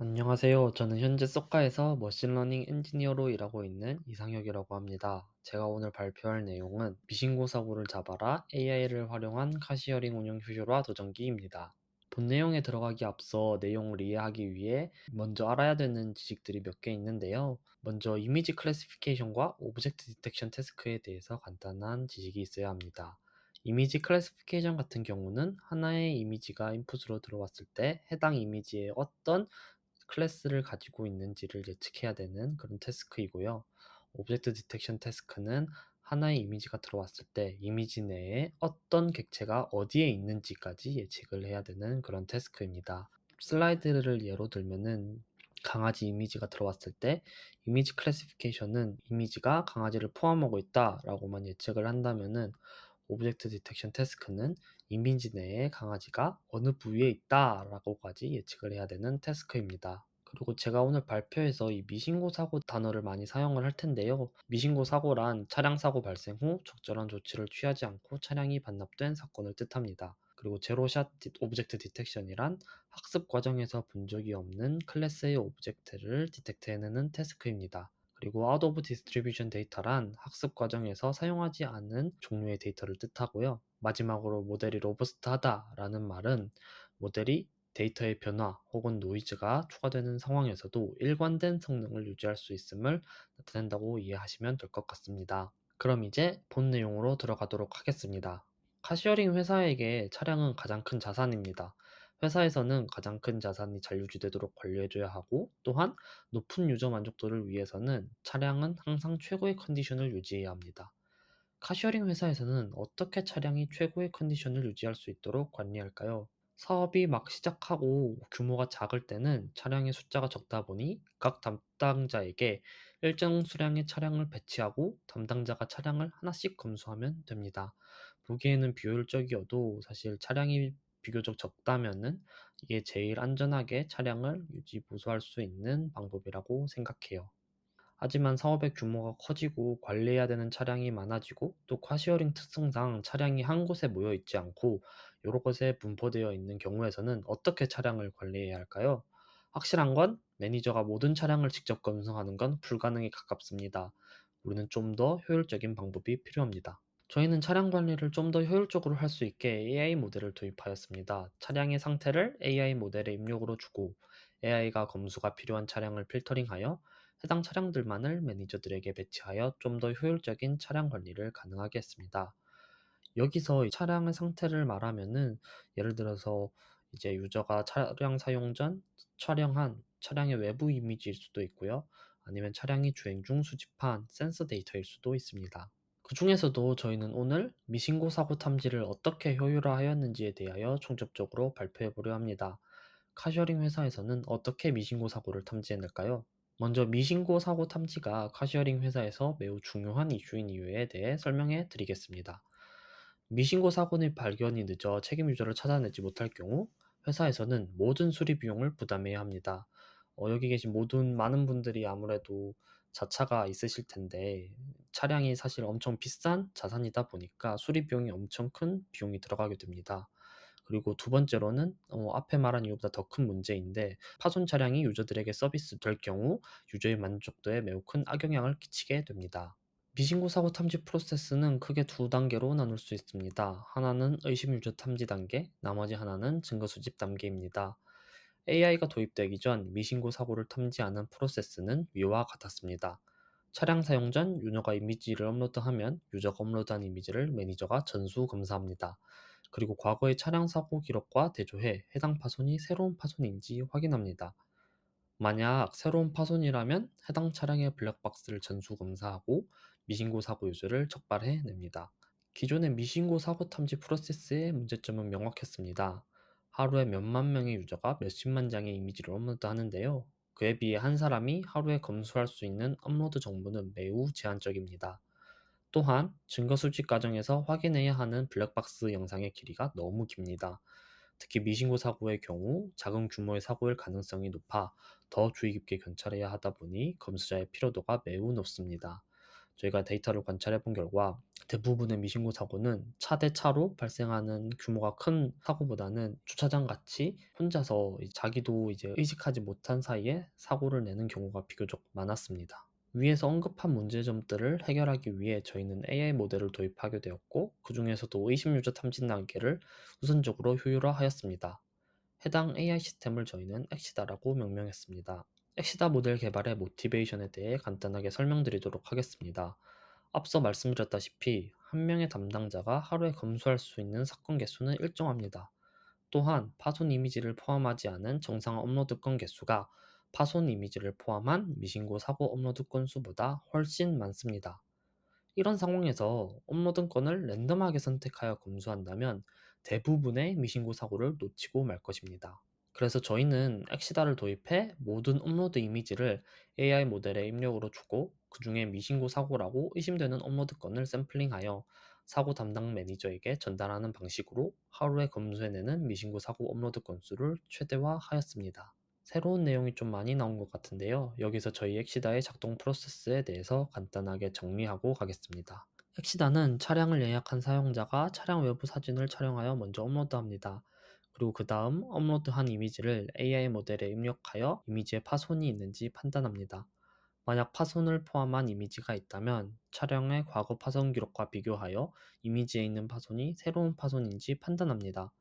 안녕하세요. 저는 현재 쏘카에서 머신러닝 엔지니어로 일하고 있는 이상혁이라고 합니다. 제가 오늘 발표할 내용은 미신고 사고를 잡아라 AI를 활용한 카시어링 운영 효율화 도전기입니다. 본 내용에 들어가기 앞서 내용을 이해하기 위해 먼저 알아야 되는 지식들이 몇 개 있는데요. 먼저 이미지 클래시피케이션과 오브젝트 디텍션 태스크에 대해서 간단한 지식이 있어야 합니다. 이미지 클래시피케이션 같은 경우는 하나의 이미지가 인풋으로 들어왔을 때 해당 이미지의 어떤 클래스를 가지고 있는지를 예측해야 되는 그런 태스크이고요. 오브젝트 디텍션 태스크는 하나의 이미지가 들어왔을 때 이미지 내에 어떤 객체가 어디에 있는지까지 예측을 해야 되는 그런 태스크입니다. 슬라이드를 예로 들면은 강아지 이미지가 들어왔을 때 이미지 클래시피케이션은 이미지가 강아지를 포함하고 있다라고만 예측을 한다면은 오브젝트 디텍션 태스크는 이미지 내에 강아지가 어느 부위에 있다라고까지 예측을 해야 되는 태스크입니다. 그리고 제가 오늘 발표에서 이 미신고 사고 단어를 많이 사용을 할 텐데요. 미신고 사고란 차량 사고 발생 후 적절한 조치를 취하지 않고 차량이 반납된 사건을 뜻합니다. 그리고 제로샷 오브젝트 디텍션이란 학습 과정에서 본 적이 없는 클래스의 오브젝트를 디텍트해내는 태스크입니다. 그리고 out of distribution 데이터란 학습 과정에서 사용하지 않은 종류의 데이터를 뜻하고요. 마지막으로 모델이 로버스트하다라는 말은 모델이 데이터의 변화 혹은 노이즈가 추가되는 상황에서도 일관된 성능을 유지할 수 있음을 나타낸다고 이해하시면 될 것 같습니다. 그럼 이제 본 내용으로 들어가도록 하겠습니다. 카시어링 회사에게 차량은 가장 큰 자산입니다. 회사에서는 가장 큰 자산이 잘 유지되도록 관리해줘야 하고, 또한 높은 유저 만족도를 위해서는 차량은 항상 최고의 컨디션을 유지해야 합니다. 카시어링 회사에서는 어떻게 차량이 최고의 컨디션을 유지할 수 있도록 관리할까요? 사업이 막 시작하고 규모가 작을 때는 차량의 숫자가 적다 보니 각 담당자에게 일정 수량의 차량을 배치하고 담당자가 차량을 하나씩 검수하면 됩니다. 보기에는 비효율적이어도 사실 차량이 비교적 적다면은 이게 제일 안전하게 차량을 유지 보수할 수 있는 방법이라고 생각해요. 하지만 사업의 규모가 커지고 관리해야 되는 차량이 많아지고 또 카시어링 특성상 차량이 한 곳에 모여 있지 않고 여러 곳에 분포되어 있는 경우에서는 어떻게 차량을 관리해야 할까요? 확실한 건 매니저가 모든 차량을 직접 검증하는 건 불가능에 가깝습니다. 우리는 좀 더 효율적인 방법이 필요합니다. 저희는 차량 관리를 좀 더 효율적으로 할 수 있게 AI 모델을 도입하였습니다. 차량의 상태를 AI 모델에 입력으로 주고 AI가 검수가 필요한 차량을 필터링하여 해당 차량들만을 매니저들에게 배치하여 좀 더 효율적인 차량 관리를 가능하게 했습니다. 여기서 차량의 상태를 말하면은 예를 들어서 이제 유저가 차량 사용 전 촬영한 차량의 외부 이미지일 수도 있고요. 아니면 차량이 주행 중 수집한 센서 데이터일 수도 있습니다. 그 중에서도 저희는 오늘 미신고 사고 탐지를 어떻게 효율화하였는지에 대하여 총접적으로 발표해 보려 합니다. 카시어링 회사에서는 어떻게 미신고 사고를 탐지해낼까요? 먼저 미신고 사고 탐지가 카시어링 회사에서 매우 중요한 이슈인 이유에 대해 설명해 드리겠습니다. 미신고 사고의 발견이 늦어 책임 유저를 찾아내지 못할 경우 회사에서는 모든 수리 비용을 부담해야 합니다. 여기 계신 모든 많은 분들이 아무래도 자차가 있으실 텐데 차량이 사실 엄청 비싼 자산이다 보니까 수리 비용이 엄청 큰 비용이 들어가게 됩니다. 그리고 두 번째로는 앞에 말한 이유보다 더 큰 문제인데 파손 차량이 유저들에게 서비스 될 경우 유저의 만족도에 매우 큰 악영향을 끼치게 됩니다. 미신고 사고 탐지 프로세스는 크게 두 단계로 나눌 수 있습니다. 하나는 의심 유저 탐지 단계, 나머지 하나는 증거 수집 단계입니다. AI가 도입되기 전 미신고 사고를 탐지하는 프로세스는 위와 같았습니다. 차량 사용 전 유저가 이미지를 업로드하면 유저가 업로드한 이미지를 매니저가 전수 검사합니다. 그리고 과거의 차량 사고 기록과 대조해 해당 파손이 새로운 파손인지 확인합니다. 만약 새로운 파손이라면 해당 차량의 블랙박스를 전수 검사하고 미신고 사고 유저를 적발해 냅니다. 기존의 미신고 사고 탐지 프로세스의 문제점은 명확했습니다. 하루에 몇만 명의 유저가 몇십만 장의 이미지를 업로드 하는데요. 그에 비해 한 사람이 하루에 검수할 수 있는 업로드 정보는 매우 제한적입니다. 또한 증거 수집 과정에서 확인해야 하는 블랙박스 영상의 길이가 너무 깁니다. 특히 미신고 사고의 경우 작은 규모의 사고일 가능성이 높아 더 주의 깊게 관찰해야 하다 보니 검수자의 피로도가 매우 높습니다. 저희가 데이터를 관찰해 본 결과 대부분의 미신고 사고는 차 대 차로 발생하는 규모가 큰 사고보다는 주차장 같이 혼자서 자기도 이제 의식하지 못한 사이에 사고를 내는 경우가 비교적 많았습니다. 위에서 언급한 문제점들을 해결하기 위해 저희는 AI 모델을 도입하게 되었고, 그 중에서도 의심 유저 탐지 단계를 우선적으로 효율화하였습니다. 해당 AI 시스템을 저희는 엑시다라고 명명했습니다. 엑시다 모델 개발의 모티베이션에 대해 간단하게 설명드리도록 하겠습니다. 앞서 말씀드렸다시피 한 명의 담당자가 하루에 검수할 수 있는 사건 개수는 일정합니다. 또한 파손 이미지를 포함하지 않은 정상 업로드 건 개수가 파손 이미지를 포함한 미신고 사고 업로드 건수보다 훨씬 많습니다. 이런 상황에서 업로드 건을 랜덤하게 선택하여 검수한다면 대부분의 미신고 사고를 놓치고 말 것입니다. 그래서 저희는 엑시다를 도입해 모든 업로드 이미지를 AI 모델에 입력으로 주고, 그 중에 미신고 사고라고 의심되는 업로드 건을 샘플링하여 사고 담당 매니저에게 전달하는 방식으로 하루에 검수해내는 미신고 사고 업로드 건수를 최대화하였습니다. 새로운 내용이 좀 많이 나온 것 같은데요. 여기서 저희 엑시다의 작동 프로세스에 대해서 간단하게 정리하고 가겠습니다. 엑시다는 차량을 예약한 사용자가 차량 외부 사진을 촬영하여 먼저 업로드합니다. 그리고 그 다음 업로드한 이미지를 AI 모델에 입력하여 이미지에 파손이 있는지 판단합니다. 만약 파손을 포함한 이미지가 있다면 차량의 과거 파손 기록과 비교하여 이미지에 있는 파손이 새로운 파손인지 판단합니다.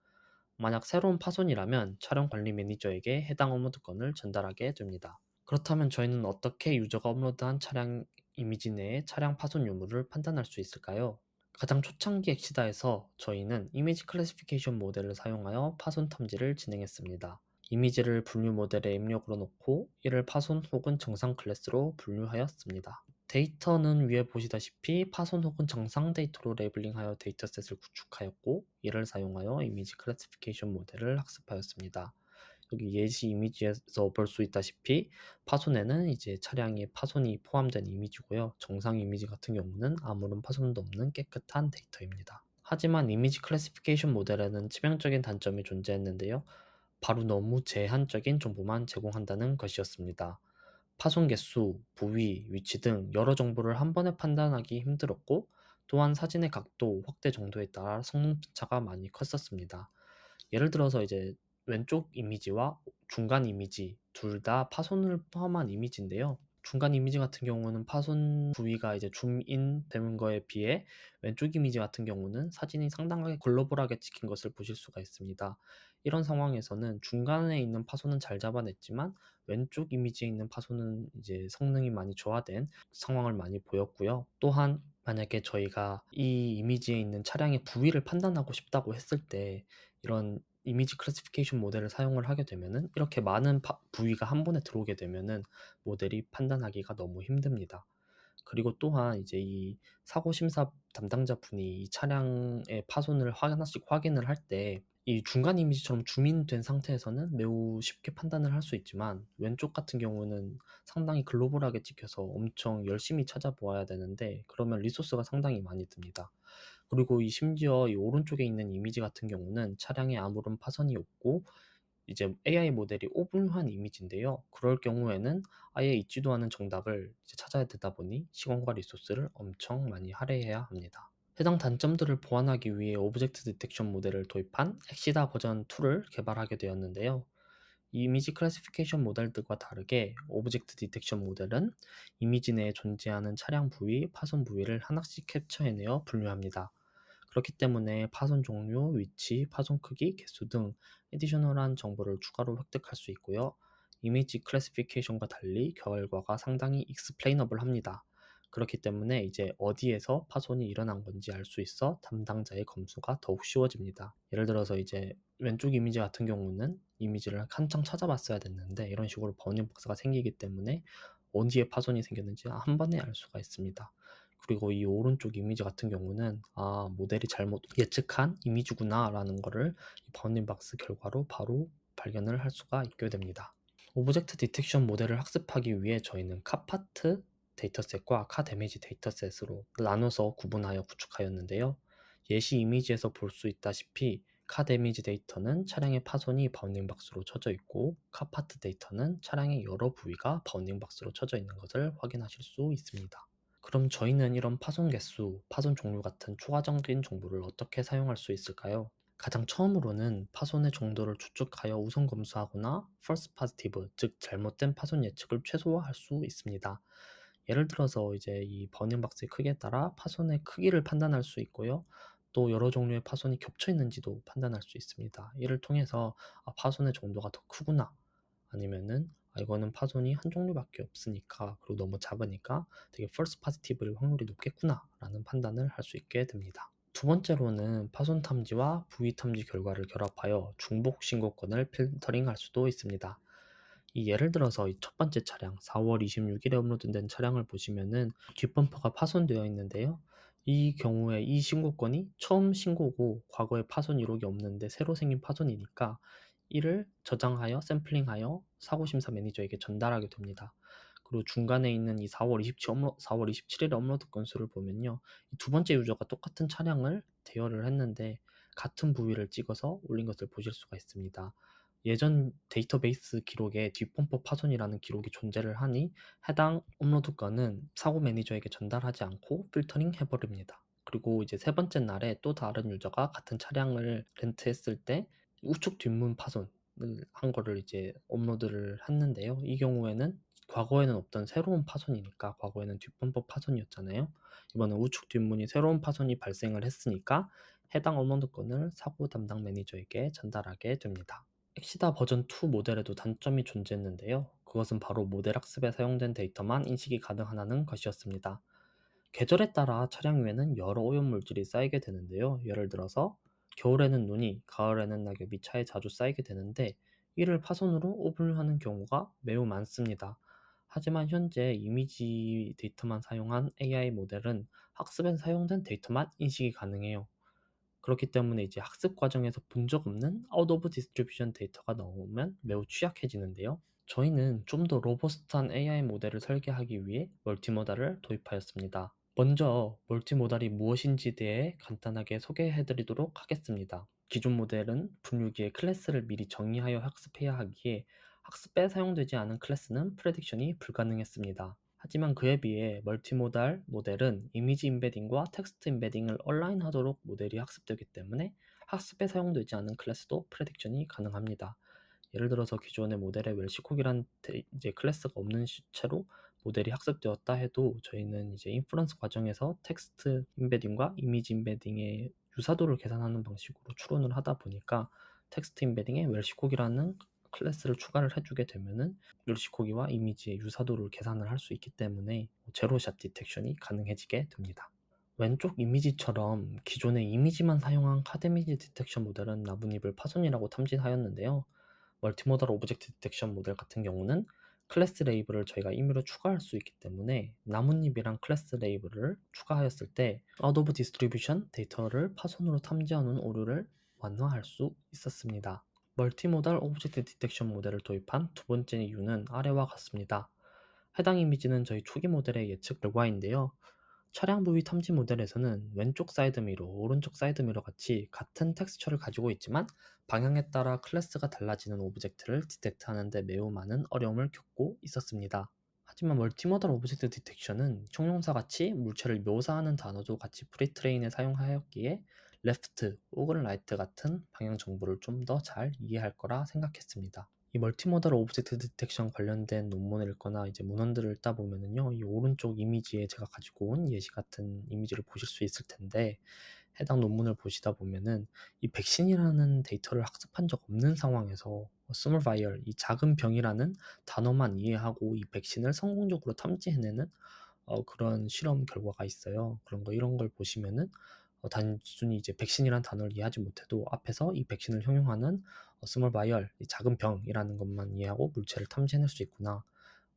만약 새로운 파손이라면 촬영 관리 매니저에게 해당 업로드건을 전달하게 됩니다. 그렇다면 저희는 어떻게 유저가 업로드한 차량 이미지 내의 차량 파손 유무를 판단할 수 있을까요? 가장 초창기 엑시다에서 저희는 이미지 클래시피케이션 모델을 사용하여 파손 탐지를 진행했습니다. 이미지를 분류 모델에 입력으로 놓고 이를 파손 혹은 정상 클래스로 분류하였습니다. 데이터는 위에 보시다시피 파손 혹은 정상 데이터로 레이블링하여 데이터셋을 구축하였고, 이를 사용하여 이미지 클래시피케이션 모델을 학습하였습니다. 여기 예시 이미지에서 볼 수 있다시피 파손에는 이제 차량에 파손이 포함된 이미지고요. 정상 이미지 같은 경우는 아무런 파손도 없는 깨끗한 데이터입니다. 하지만 이미지 클래시피케이션 모델에는 치명적인 단점이 존재했는데요. 바로 너무 제한적인 정보만 제공한다는 것이었습니다. 파손 개수, 부위, 위치 등 여러 정보를 한 번에 판단하기 힘들었고, 또한 사진의 각도, 확대 정도에 따라 성능 차가 많이 컸었습니다. 예를 들어서 이제 왼쪽 이미지와 중간 이미지 둘 다 파손을 포함한 이미지인데요. 중간 이미지 같은 경우는 파손 부위가 이제 줌인 되는 거에 비해 왼쪽 이미지 같은 경우는 사진이 상당하게 글로벌하게 찍힌 것을 보실 수가 있습니다. 이런 상황에서는 중간에 있는 파손은 잘 잡아냈지만 왼쪽 이미지에 있는 파손은 이제 성능이 많이 저하된 상황을 많이 보였고요. 또한 만약에 저희가 이 이미지에 있는 차량의 부위를 판단하고 싶다고 했을 때 이런 이미지 클래시피케이션 모델을 사용을 하게 되면은 이렇게 많은 부위가 한 번에 들어오게 되면은 모델이 판단하기가 너무 힘듭니다. 그리고 또한 이제 이 사고 심사 담당자분이 이 차량의 파손을 하나씩 확인을 할 때 이 중간 이미지처럼 줌인된 상태에서는 매우 쉽게 판단을 할 수 있지만, 왼쪽 같은 경우는 상당히 글로벌하게 찍혀서 엄청 열심히 찾아보아야 되는데 그러면 리소스가 상당히 많이 듭니다. 그리고 심지어 이 오른쪽에 있는 이미지 같은 경우는 차량에 아무런 파손이 없고 이제 AI 모델이 오분한 이미지인데요. 그럴 경우에는 아예 있지도 않은 정답을 이제 찾아야 되다 보니 시간과 리소스를 엄청 많이 할애해야 합니다. 해당 단점들을 보완하기 위해 오브젝트 디텍션 모델을 도입한 엑시다 버전 2를 개발하게 되었는데요. 이 이미지 클래시피케이션 모델들과 다르게 오브젝트 디텍션 모델은 이미지 내에 존재하는 차량 부위, 파손 부위를 하나씩 캡처해내어 분류합니다. 그렇기 때문에 파손 종류, 위치, 파손 크기, 개수 등 에디셔널한 정보를 추가로 획득할 수 있고요. 이미지 클래시피케이션과 달리 결과가 상당히 익스플레이너블 합니다. 그렇기 때문에 이제 어디에서 파손이 일어난 건지 알 수 있어 담당자의 검수가 더욱 쉬워집니다. 예를 들어서 이제 왼쪽 이미지 같은 경우는 이미지를 한창 찾아봤어야 됐는데 이런 식으로 버닝 박스가 생기기 때문에 어디에 파손이 생겼는지 한 번에 알 수가 있습니다. 그리고 이 오른쪽 이미지 같은 경우는 모델이 잘못 예측한 이미지구나 라는 거를 이 버닝박스 결과로 바로 발견을 할 수가 있게 됩니다. 오브젝트 디텍션 모델을 학습하기 위해 저희는 카파트 데이터셋과 카 데미지 데이터셋으로 나눠서 구분하여 구축하였는데요. 예시 이미지에서 볼 수 있다시피 카 데미지 데이터는 차량의 파손이 바운딩박스로 쳐져 있고, 카파트 데이터는 차량의 여러 부위가 바운딩박스로 쳐져 있는 것을 확인하실 수 있습니다. 그럼 저희는 이런 파손 개수, 파손 종류 같은 추가적인 정보를 어떻게 사용할 수 있을까요? 가장 처음으로는 파손의 정도를 추측하여 우선 검수하거나 false positive, 즉 잘못된 파손 예측을 최소화할 수 있습니다. 예를 들어서 이제 이 버닝 박스의 크기에 따라 파손의 크기를 판단할 수 있고요. 또 여러 종류의 파손이 겹쳐 있는지도 판단할 수 있습니다. 이를 통해서 파손의 정도가 더 크구나, 아니면은 이거는 파손이 한 종류밖에 없으니까, 그리고 너무 작으니까 되게 false positive일 확률이 높겠구나 라는 판단을 할 수 있게 됩니다. 두 번째로는 파손 탐지와 부위 탐지 결과를 결합하여 중복 신고권을 필터링할 수도 있습니다. 이 예를 들어서 이 첫 번째 차량 4월 26일에 업로드된 차량을 보시면은 뒷범퍼가 파손되어 있는데요. 이 경우에 이 신고건이 처음 신고고 과거에 파손 이력이 없는데 새로 생긴 파손이니까 이를 저장하여 샘플링하여 사고심사 매니저에게 전달하게 됩니다. 그리고 중간에 있는 이 4월 27일에 업로드 건수를 보면요. 이 두 번째 유저가 똑같은 차량을 대여를 했는데 같은 부위를 찍어서 올린 것을 보실 수가 있습니다. 예전 데이터베이스 기록에 뒷범퍼 파손이라는 기록이 존재를 하니 해당 업로드 건은 사고 매니저에게 전달하지 않고 필터링 해버립니다. 그리고 이제 세 번째 날에 또 다른 유저가 같은 차량을 렌트했을 때 우측 뒷문 파손을 한 거를 이제 업로드를 했는데요. 이 경우에는 과거에는 없던 새로운 파손이니까, 과거에는 뒷범퍼 파손이었잖아요. 이번엔 우측 뒷문이 새로운 파손이 발생을 했으니까 해당 업로드 건을 사고 담당 매니저에게 전달하게 됩니다. 엑시다 버전 2 모델에도 단점이 존재했는데요. 그것은 바로 모델 학습에 사용된 데이터만 인식이 가능하다는 것이었습니다. 계절에 따라 차량 위에는 여러 오염물질이 쌓이게 되는데요. 예를 들어서 겨울에는 눈이, 가을에는 낙엽이 차에 자주 쌓이게 되는데 이를 파손으로 오분하는 경우가 매우 많습니다. 하지만 현재 이미지 데이터만 사용한 AI 모델은 학습에 사용된 데이터만 인식이 가능해요. 그렇기 때문에 이제 학습 과정에서 본 적 없는 아웃 오브 디스트리뷰션 데이터가 나오면 매우 취약해지는데요. 저희는 좀 더 로버스트한 AI 모델을 설계하기 위해 멀티모달을 도입하였습니다. 먼저 멀티모달이 무엇인지 대해 간단하게 소개해 드리도록 하겠습니다. 기존 모델은 분류기에 클래스를 미리 정의하여 학습해야 하기에 학습에 사용되지 않은 클래스는 프레딕션이 불가능했습니다. 하지만 그에 비해 멀티모달 모델은 이미지 인베딩과 텍스트 인베딩을 얼라인하도록 모델이 학습되기 때문에 학습에 사용되지 않은 클래스도 프레딕션이 가능합니다. 예를 들어서 기존의 모델에 웰시콕이란 이제 클래스가 없는 채로 모델이 학습되었다 해도 저희는 이제 인퍼런스 과정에서 텍스트 인베딩과 이미지 인베딩의 유사도를 계산하는 방식으로 추론을 하다 보니까 텍스트 인베딩에 웰시콕이라는 클래스를 추가를 해주게 되면은 웰시코기와 이미지의 유사도를 계산을 할 수 있기 때문에 제로샷 디텍션이 가능해지게 됩니다. 왼쪽 이미지처럼 기존의 이미지만 사용한 카드이미지 디텍션 모델은 나뭇잎을 파손이라고 탐지하였는데요. 멀티모달 오브젝트 디텍션 모델 같은 경우는 클래스 레이블을 저희가 임의로 추가할 수 있기 때문에 나뭇잎이랑 클래스 레이블을 추가하였을 때 아웃 오브 디스트리뷰션 데이터를 파손으로 탐지하는 오류를 완화할 수 있었습니다. 멀티모달 오브젝트 디텍션 모델을 도입한 두 번째 이유는 아래와 같습니다. 해당 이미지는 저희 초기 모델의 예측 결과인데요. 차량 부위 탐지 모델에서는 왼쪽 사이드 미러, 오른쪽 사이드 미러 같이 같은 텍스처를 가지고 있지만 방향에 따라 클래스가 달라지는 오브젝트를 디텍트하는 데 매우 많은 어려움을 겪고 있었습니다. 하지만 멀티모달 오브젝트 디텍션은 형용사같이 물체를 묘사하는 단어도 같이 프리트레인에 사용하였기에 레프트 혹은 라이트 같은 방향 정보를 좀 더 잘 이해할 거라 생각했습니다. 이 멀티모달 오브젝트 디텍션 관련된 논문을 읽거나 이제 문헌들을 읽다 보면은요, 이 오른쪽 이미지에 제가 가지고 온 예시 같은 이미지를 보실 수 있을 텐데, 해당 논문을 보시다 보면은 이 백신이라는 데이터를 학습한 적 없는 상황에서 스몰 바이얼, 이 작은 병이라는 단어만 이해하고 이 백신을 성공적으로 탐지해내는 그런 실험 결과가 있어요. 이런 걸 보시면은 단순히 이제 백신이란 단어를 이해하지 못해도 앞에서 이 백신을 형용하는 스몰 바이얼, 이 작은 병이라는 것만 이해하고 물체를 탐지해낼 수 있구나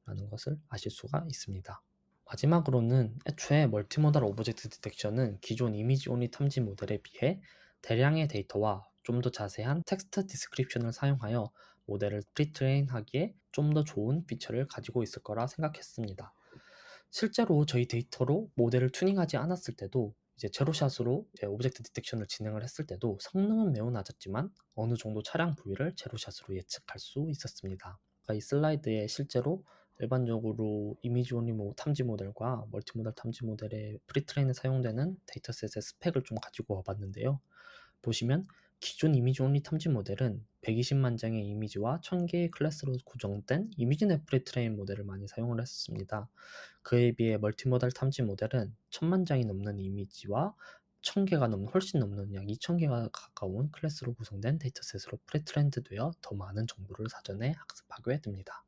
라는 것을 아실 수가 있습니다. 마지막으로는 애초에 멀티모달 오브젝트 디텍션은 기존 이미지 온리 탐지 모델에 비해 대량의 데이터와 좀 더 자세한 텍스트 디스크립션을 사용하여 모델을 프리트레인하기에 좀 더 좋은 피처를 가지고 있을 거라 생각했습니다. 실제로 저희 데이터로 모델을 튜닝하지 않았을 때도 이제 제로샷으로 이제 오브젝트 디텍션을 진행을 했을 때도 성능은 매우 낮았지만 어느 정도 차량 부위를 제로샷으로 예측할 수 있었습니다. 이 슬라이드에 실제로 일반적으로 이미지 온리 탐지 모델과 멀티모달 탐지 모델의 프리트레인에 사용되는 데이터셋의 스펙을 좀 가지고 와봤는데요. 보시면 기존 이미지 온리 탐지 모델은 120만 장의 이미지와 1000개의 클래스로 구성된 이미지넷 프리트레인 모델을 많이 사용을 했습니다. 그에 비해 멀티모달 탐지 모델은 1000만 장이 넘는 이미지와 1000개가 넘는 훨씬 넘는 약 2000개가 가까운 클래스로 구성된 데이터셋으로 프리트레인드되어 더 많은 정보를 사전에 학습하게 됩니다.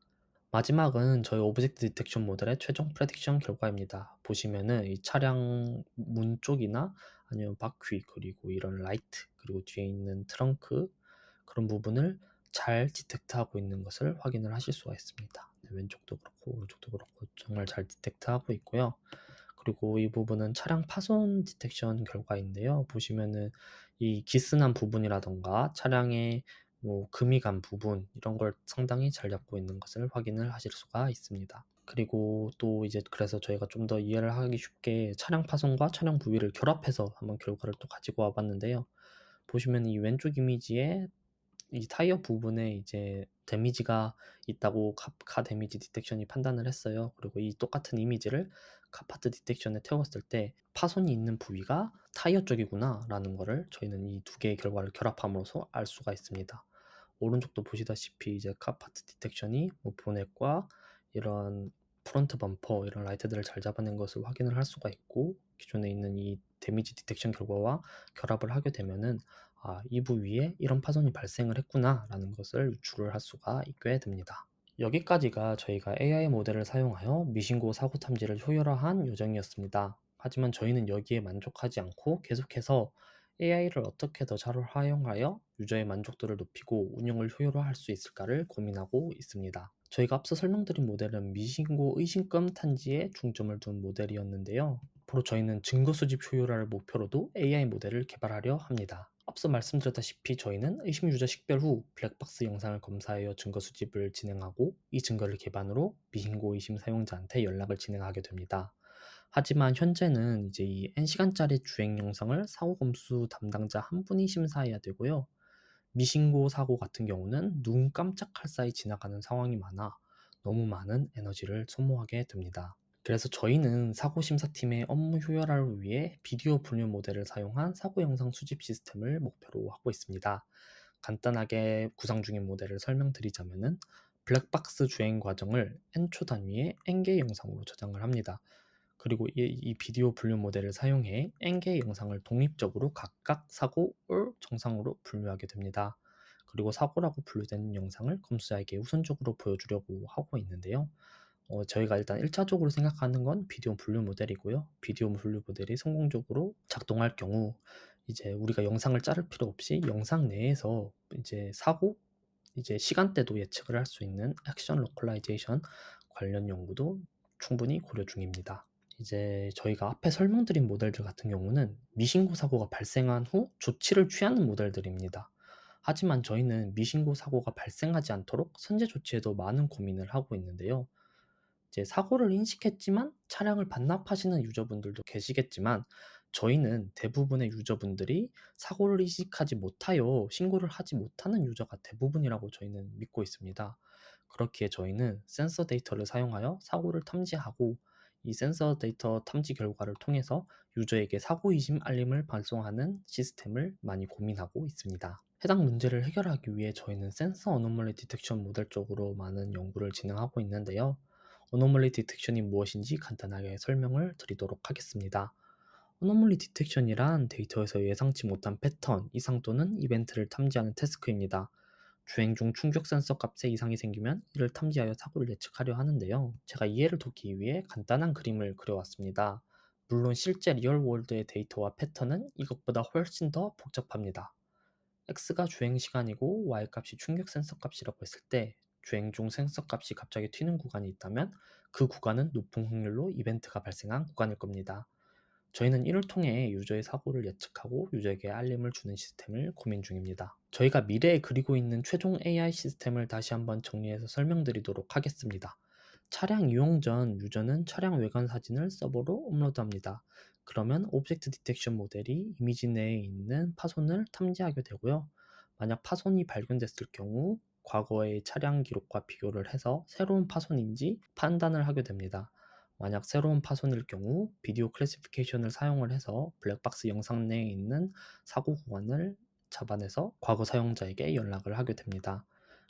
마지막은 저희 오브젝트 디텍션 모델의 최종 프레딕션 결과입니다. 보시면은 이 차량 문 쪽이나 아니면 바퀴 그리고 이런 라이트 그리고 뒤에 있는 트렁크 그런 부분을 잘 디텍트하고 있는 것을 확인을 하실 수가 있습니다. 네, 왼쪽도 그렇고 오른쪽도 그렇고 정말 잘 디텍트하고 있고요. 그리고 이 부분은 차량 파손 디텍션 결과인데요. 보시면은 이 기스난 부분이라던가 차량의 금이 간 부분 이런 걸 상당히 잘 잡고 있는 것을 확인을 하실 수가 있습니다. 그리고 또 이제 그래서 저희가 좀 더 이해를 하기 쉽게 차량 파손과 차량 부위를 결합해서 한번 결과를 또 가지고 와봤는데요. 보시면 이 왼쪽 이미지에 이 타이어 부분에 이제 데미지가 있다고 카 데미지 디텍션이 판단을 했어요. 그리고 이 똑같은 이미지를 카파트 디텍션에 태웠을 때 파손이 있는 부위가 타이어 쪽이구나라는 거를 저희는 이 두 개의 결과를 결합함으로써 알 수가 있습니다. 오른쪽도 보시다시피 이제 카파트 디텍션이 보넷과 이런 프론트 범퍼 이런 라이트들을 잘 잡아낸 것을 확인을 할 수가 있고 기존에 있는 이 데미지 디텍션 결과와 결합을 하게 되면은 이 부위에 이런 파손이 발생을 했구나라는 것을 유출을 할 수가 있게 됩니다. 여기까지가 저희가 AI 모델을 사용하여 미신고 사고 탐지를 효율화한 요정이었습니다. 하지만 저희는 여기에 만족하지 않고 계속해서 AI를 어떻게 더 잘 활용하여 유저의 만족도를 높이고 운영을 효율화할 수 있을까를 고민하고 있습니다. 저희가 앞서 설명드린 모델은 미신고 의심금 탄지에 중점을 둔 모델이었는데요. 앞으로 저희는 증거 수집 효율화를 목표로도 AI 모델을 개발하려 합니다. 앞서 말씀드렸다시피 저희는 의심 유저 식별 후 블랙박스 영상을 검사하여 증거 수집을 진행하고 이 증거를 기반으로 미신고 의심 사용자한테 연락을 진행하게 됩니다. 하지만 현재는 이제 이 N시간짜리 주행 영상을 사고 검수 담당자 한 분이 심사해야 되고요. 미신고 사고 같은 경우는 눈 깜짝할 사이 지나가는 상황이 많아 너무 많은 에너지를 소모하게 됩니다. 그래서 저희는 사고심사팀의 업무 효율화를 위해 비디오 분류 모델을 사용한 사고 영상 수집 시스템을 목표로 하고 있습니다. 간단하게 구상 중인 모델을 설명드리자면은 블랙박스 주행 과정을 N초 단위의 N개의 영상으로 저장을 합니다. 그리고 이 비디오 분류 모델을 사용해 N개의 영상을 독립적으로 각각 사고, 올, 정상으로 분류하게 됩니다. 그리고 사고라고 분류된 영상을 검수자에게 우선적으로 보여주려고 하고 있는데요. 저희가 일단 1차적으로 생각하는 건 비디오 분류 모델이고요. 비디오 분류 모델이 성공적으로 작동할 경우 이제 우리가 영상을 자를 필요 없이 영상 내에서 이제 사고, 이제 시간대도 예측을 할 수 있는 액션 로컬라이제이션 관련 연구도 충분히 고려 중입니다. 이제 저희가 앞에 설명드린 모델들 같은 경우는 미신고 사고가 발생한 후 조치를 취하는 모델들입니다. 하지만 저희는 미신고 사고가 발생하지 않도록 선제 조치에도 많은 고민을 하고 있는데요. 이제 사고를 인식했지만 차량을 반납하시는 유저분들도 계시겠지만 저희는 대부분의 유저분들이 사고를 인식하지 못하여 신고를 하지 못하는 유저가 대부분이라고 저희는 믿고 있습니다. 그렇기에 저희는 센서 데이터를 사용하여 사고를 탐지하고 이 센서 데이터 탐지 결과를 통해서 유저에게 사고 이심 알림을 발송하는 시스템을 많이 고민하고 있습니다. 해당 문제를 해결하기 위해 저희는 센서 어노멀리 디텍션 모델 쪽으로 많은 연구를 진행하고 있는데요. 어노멀리 디텍션이 무엇인지 간단하게 설명을 드리도록 하겠습니다. 어노멀리 디텍션이란 데이터에서 예상치 못한 패턴, 이상 또는 이벤트를 탐지하는 태스크입니다. 주행 중 충격 센서 값에 이상이 생기면 이를 탐지하여 사고를 예측하려 하는데요. 제가 이해를 돕기 위해 간단한 그림을 그려왔습니다. 물론 실제 리얼월드의 데이터와 패턴은 이것보다 훨씬 더 복잡합니다. x가 주행 시간이고 y 값이 충격 센서 값이라고 했을 때 주행 중 센서 값이 갑자기 튀는 구간이 있다면 그 구간은 높은 확률로 이벤트가 발생한 구간일 겁니다. 저희는 이를 통해 유저의 사고를 예측하고 유저에게 알림을 주는 시스템을 고민 중입니다. 저희가 미래에 그리고 있는 최종 AI 시스템을 다시 한번 정리해서 설명드리도록 하겠습니다. 차량 이용 전 유저는 차량 외관 사진을 서버로 업로드합니다. 그러면 오브젝트 디텍션 모델이 이미지 내에 있는 파손을 탐지하게 되고요. 만약 파손이 발견됐을 경우 과거의 차량 기록과 비교를 해서 새로운 파손인지 판단을 하게 됩니다. 만약 새로운 파손일 경우 비디오 클래시피케이션을 사용을 해서 블랙박스 영상 내에 있는 사고 구간을 잡아내서 과거 사용자에게 연락을 하게 됩니다.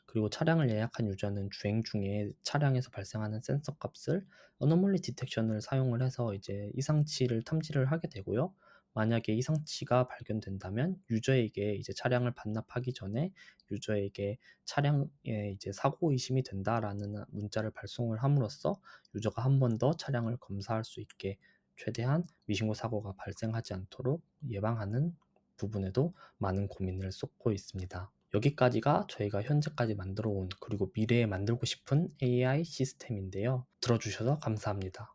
그리고 차량을 예약한 유저는 주행 중에 차량에서 발생하는 센서 값을 어노멀리 디텍션을 사용을 해서 이제 이상치를 탐지를 하게 되고요. 만약에 이상치가 발견된다면 유저에게 이제 차량을 반납하기 전에 유저에게 차량에 이제 사고 의심이 된다라는 문자를 발송을 함으로써 유저가 한 번 더 차량을 검사할 수 있게 최대한 미신고 사고가 발생하지 않도록 예방하는 부분에도 많은 고민을 쏟고 있습니다. 여기까지가 저희가 현재까지 만들어 온 그리고 미래에 만들고 싶은 AI 시스템인데요. 들어주셔서 감사합니다.